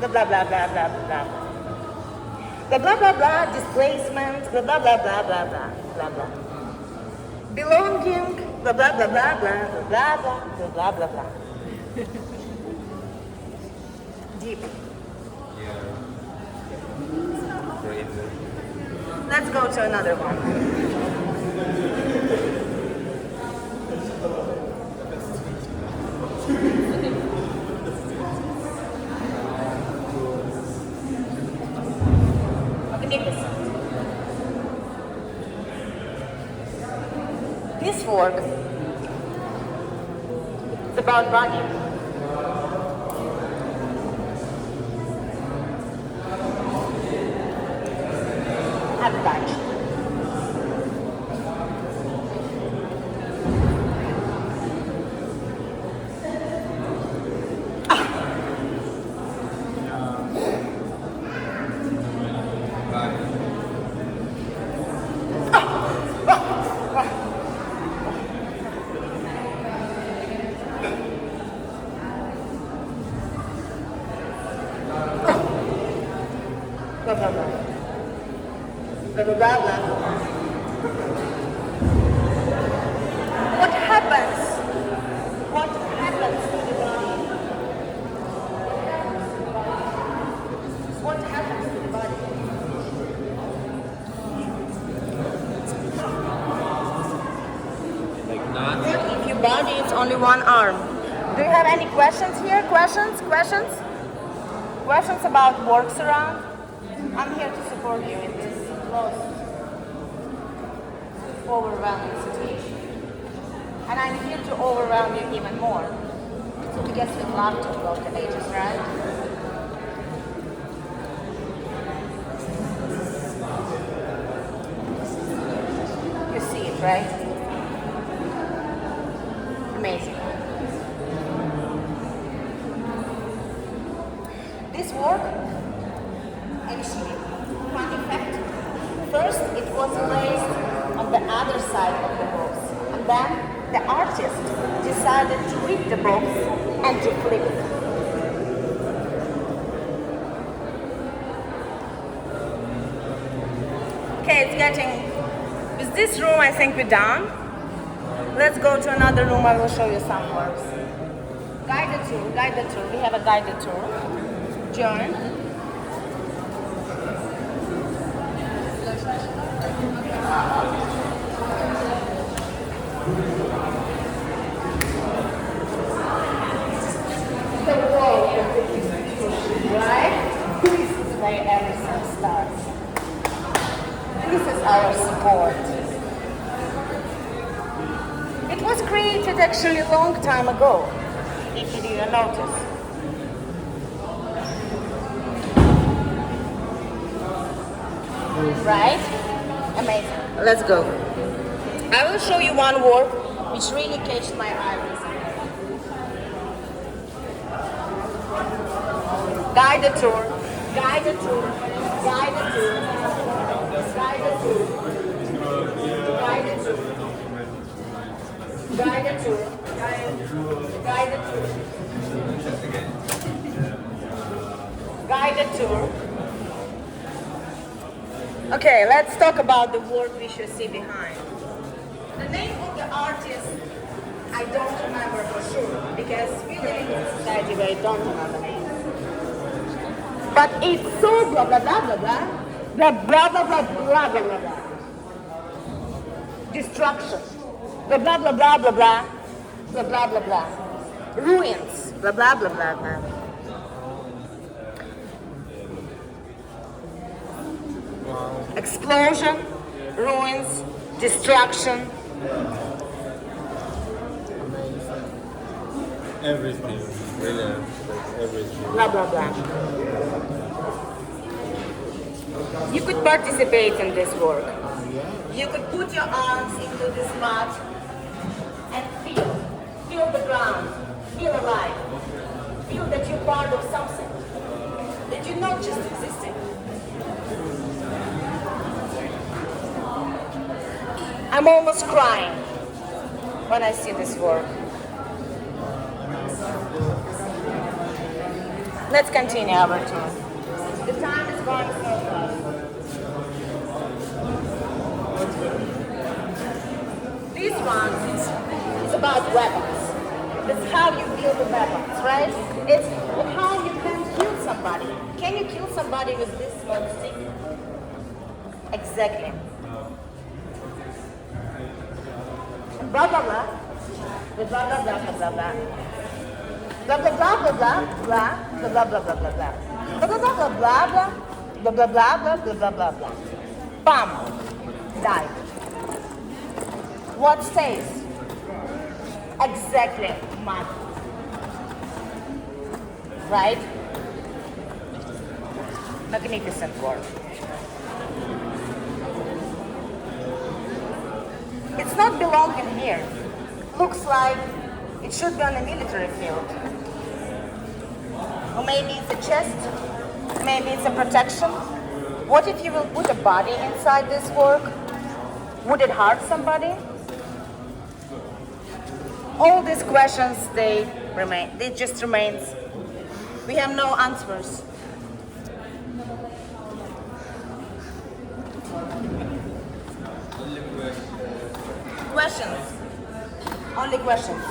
the blah blah blah blah blah. The blah blah blah displacement, the blah blah blah blah blah blah blah. Belonging, the blah blah blah blah the blah blah the blah blah blah. Deep. Let's go to another one. This word is about body. Advantage. Blah, blah, blah. Blah, blah, blah, blah. What happens? What happens to the body? What happens to the body? Like not. What if your body is only one arm? Do you have any questions here? Questions? Questions? Questions about works around? I'm here to support you in this most overwhelming situation. And I'm here to overwhelm you even more. Because we'd love to go to ages, right? You see it, right? Amazing. This work, fun effect. First, it was placed on the other side of the box, and then the artist decided to rip the box and to flip it. Okay, it's getting. With this room, I think we're done. Let's go to another room. I will show you some works. Guided tour. Guided tour. We have a guided tour. Join. The wall of the institution, right? This is where everything starts. This is our support. It was created actually a long time ago, if you didn't notice. Right? Amazing. Let's go. I will show you one work which really catched my eye recently. Guided tour. Guided tour. Guided tour. Guided tour. Guided tour. Guided tour. Guided tour. Guided tour. Okay, let's talk about the work we should see behind. The name of the artist, I don't remember for sure, because we live in a society where I don't remember names. But it's so blah blah blah blah blah, blah blah blah blah blah blah blah blah. Destruction, blah blah blah blah blah blah, blah blah blah blah. Ruins, blah blah blah blah blah. Explosion, ruins, destruction. Everything, really, everything. Blah blah blah. You could participate in this work. You could put your arms into this mat and feel the ground, feel alive, feel that you're part of something, that you're not just existing. I'm almost crying when I see this work. Let's continue our tour. The time is going so fast. This one is about weapons. It's how you build the weapons, right? It's how you can kill somebody. Can you kill somebody with this small stick? Exactly. Blah blah blah. Blah blah blah blah blah blah. Blah blah blah blah blah blah blah blah blah blah blah blah. Blah blah blah blah blah blah blah blah blah blah blah blah blah. Bam. Die. What stays? Exactly, mud. Right? Magnificent work. It's not belonging here. Looks like it should be on a military field. Or maybe it's a chest. Maybe it's a protection. What if you will put a body inside this work? Would it hurt somebody? All these questions, they just remains. We have no answers. Questions. Only questions.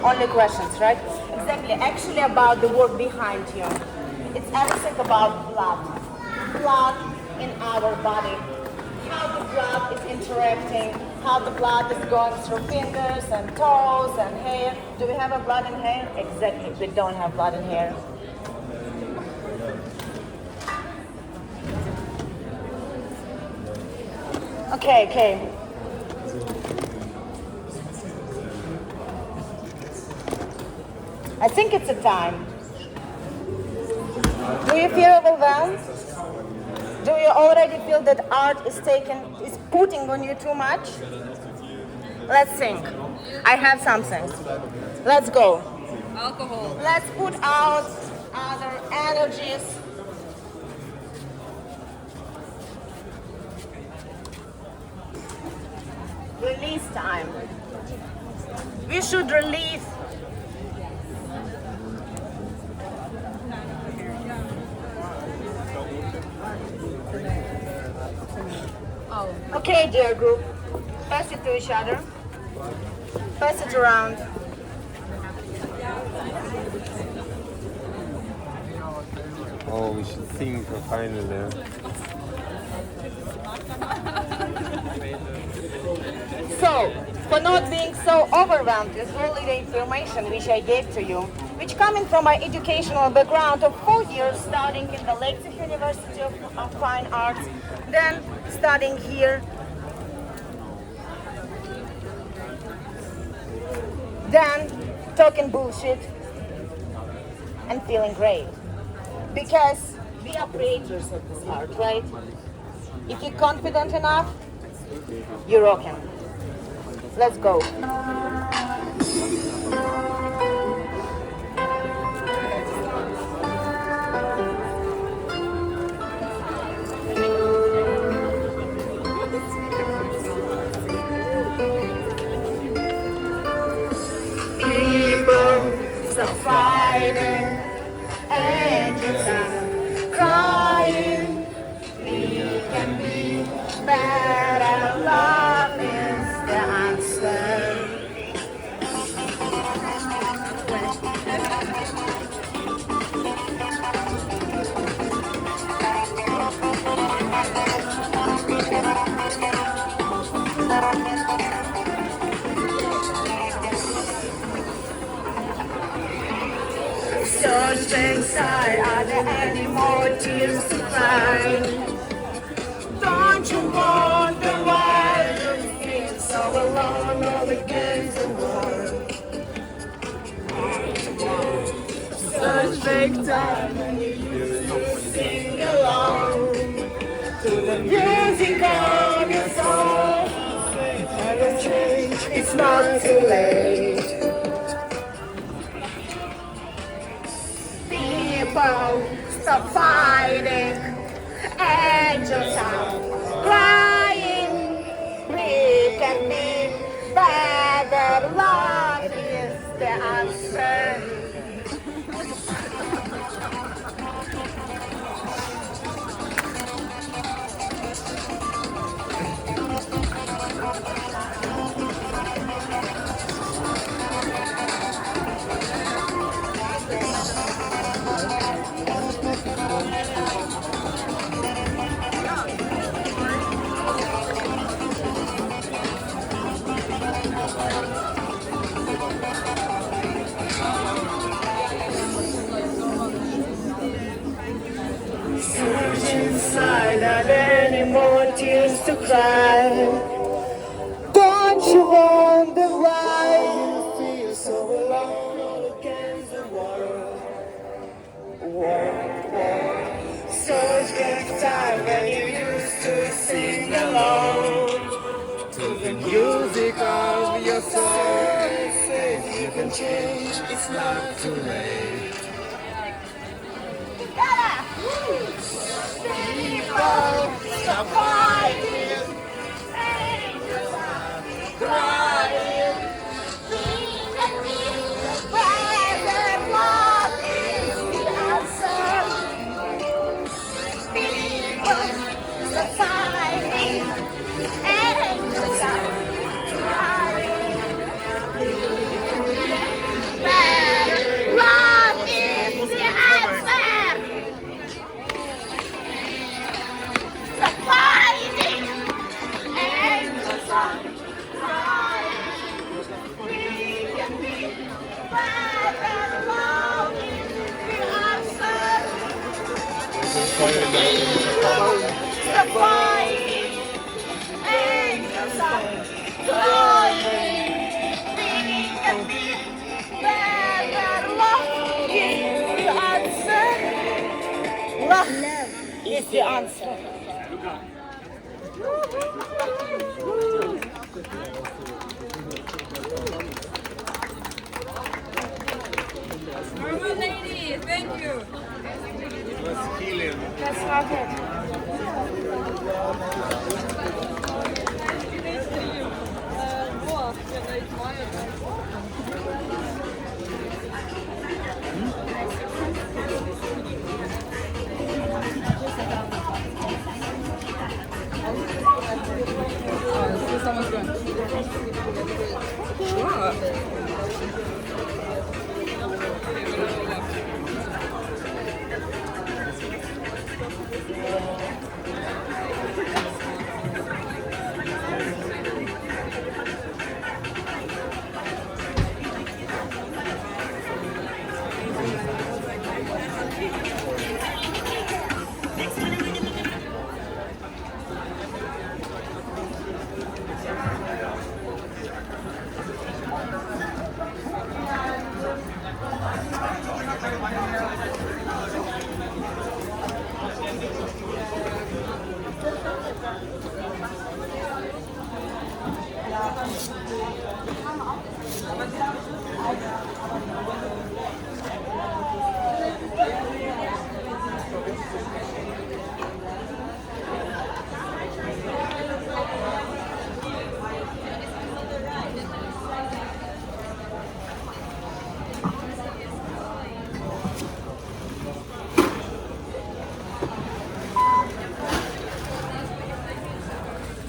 Only questions, right? Exactly. Actually about the work behind you. It's everything about blood. Blood in our body. How the blood is interacting, how the blood is going through fingers and toes and hair. Do we have a blood in hair? Exactly, we don't have blood in hair. Okay. I think it's a time. Do you feel overwhelmed? Do you already feel that art is putting on you too much? Let's think. I have something. Let's go. Alcohol. Let's put out other energies. Release time. We should release. Okay, dear group, pass it to each other. Pass it around. Oh, we should sing for finally. So, for not being so overwhelmed with all the information which I gave to you, which coming from my educational background of 4 years studying in the Leipzig University of Fine Arts, then studying here, then talking bullshit and feeling great. Because we are creators of this art, right? If you're confident enough, you're rocking. Let's go. Stop fighting, angels are crying. We can be better. Love is the answer. Search inside, are there any more tears to cry? Don't you wonder why you feel so alone all against the world? Such big time when you used to sing along to the music of your soul. Never change, it's not too late. Stop fighting, angels are crying. We can be better. Love is the answer. to cry. Don't you wonder why you feel so alone all against the water? So it's getting time when you used to sing along to the music of your song. Faith you can change, it's not too late. People, stop fighting, angels are crying. Think and feel the present, what is the answer? People, stop fighting, angels are crying. What is the answer? Stop fighting, angels are crying. We can be better, love is the answer. Stop fighting, angels are crying. We can be better, love is the answer. Love is the answer. Very good, lady. Thank you. Klass Robert.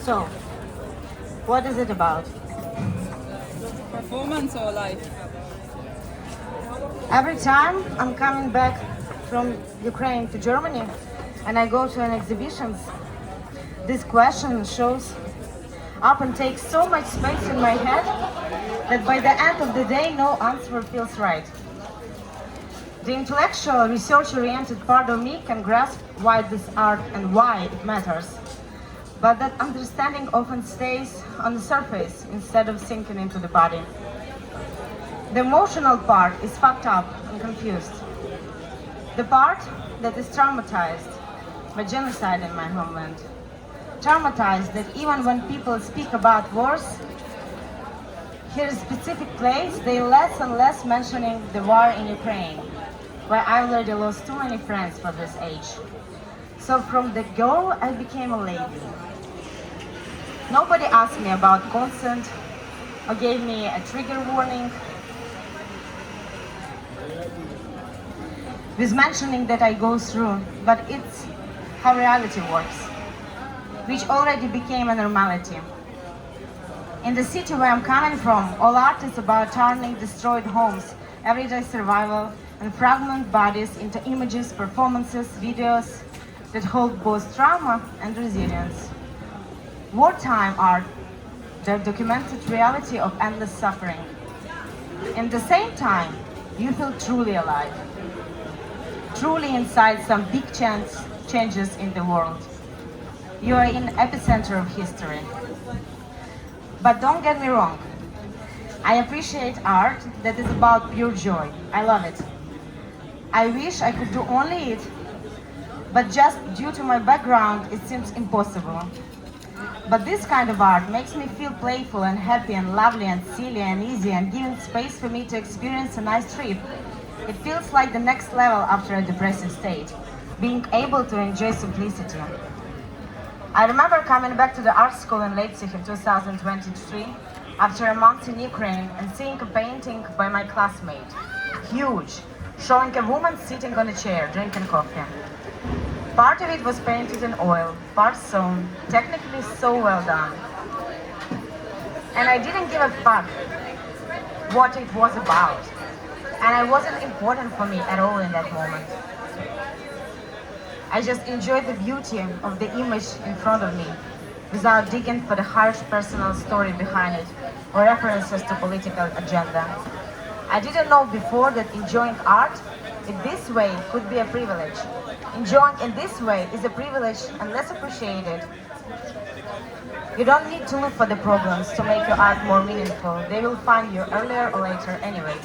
So, what is it about? Performance or life? Every time I'm coming back from Ukraine to Germany and I go to an exhibitions, this question shows up and takes so much space in my head that by the end of the day no answer feels right. The intellectual, research-oriented part of me can grasp why this art and why it matters. But that understanding often stays on the surface instead of sinking into the body. The emotional part is fucked up and confused. The part that is traumatized by genocide in my homeland. Traumatized that even when people speak about wars, here is a specific place, they less and less mentioning the war in Ukraine, where I already lost too many friends for this age. So from the girl, I became a lady. Nobody asked me about consent or gave me a trigger warning with mentioning that I go through, but it's how reality works, which already became a normality. In the city where I'm coming from, all art is about turning destroyed homes, everyday survival, and fragmented bodies into images, performances, videos that hold both trauma and resilience. Wartime art, the documented reality of endless suffering. At the same time, you feel truly alive, truly inside some big changes in the world. You are in epicenter of history. But don't get me wrong. I appreciate art that is about pure joy. I love it. I wish I could do only it, but just due to my background, it seems impossible. But this kind of art makes me feel playful and happy and lovely and silly and easy and giving space for me to experience a nice trip. It feels like the next level after a depressive state, being able to enjoy simplicity. I remember coming back to the art school in Leipzig in 2023 after a month in Ukraine and seeing a painting by my classmate, huge, showing a woman sitting on a chair drinking coffee. Part of it was painted in oil, part sewn, technically so well done. And I didn't give a fuck what it was about. And it wasn't important for me at all in that moment. I just enjoyed the beauty of the image in front of me, without digging for the harsh personal story behind it or references to political agenda. I didn't know before that enjoying art in this way could be a privilege. Enjoying in this way is a privilege and less appreciated. You don't need to look for the problems to make your art more meaningful. They will find you earlier or later anyway.